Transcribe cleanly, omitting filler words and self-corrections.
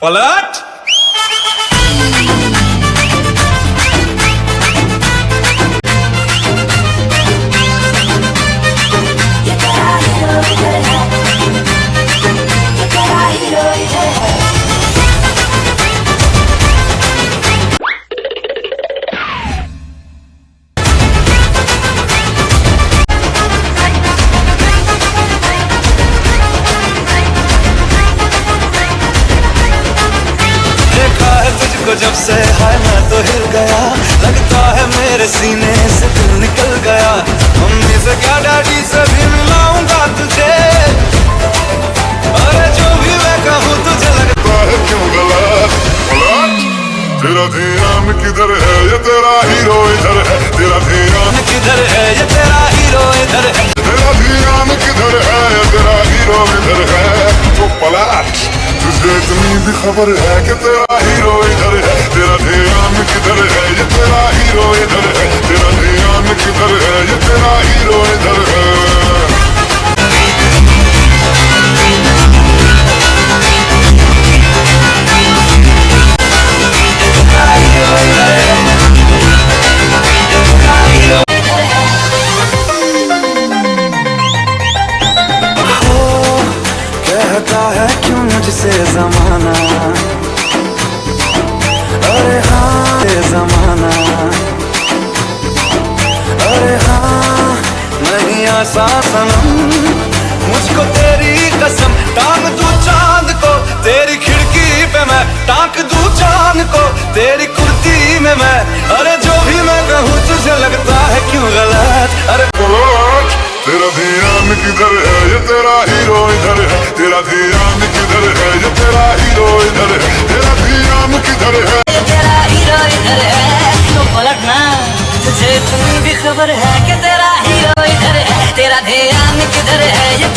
पलट। जब से है मैं तो हिल गया, लगता है मेरे सीने से दिल निकल गया। मम्मी से क्या डैडी से भी मिलाऊंगा तुझे, अरे जो भी मैं कहूँ तुझे लगता है क्यों गलत। तेरा ध्यान किधर है, ये तेरा हीरो इधर है। तेरा ध्यान किधर है, ये तेरा हीरो इधर है। तेरा ध्यान किधर है, ये तेरा हीरो इधर है। तो पलट, तुझे इतनी भी खबर है कि तेरा हीरो इधर है। तेरा ध्यान किधर है, ये तेरा हीरो इधर है। तेरा ध्यान किधर है, ये तेरा हीरो इधर है। कहता है क्यों मुझसे जमाना, अरे हाँ ये जमाना, अरे हाँ नहीं आसा सनम। मुझको तेरी कसम, टांग दूं चांद को तेरी खिड़की पे मैं, टांग दूं चांद को तेरी कुर्ती में मैं। अरे जो भी मैं कहूँ तुझे लगता है क्यों गलत। अरे तेरा ध्यान किधर है, ये तेरा हीरो इधर है। तेरा ध्यान किधर है, ये तेरा हीरो इधर है। तेरा ध्यान किधर है, ये तेरा हीरो इधर है। तो पलटना, तुझे इतनी भी खबर है कि तेरा हीरो इधर है। तेरा ध्यान किधर है, ये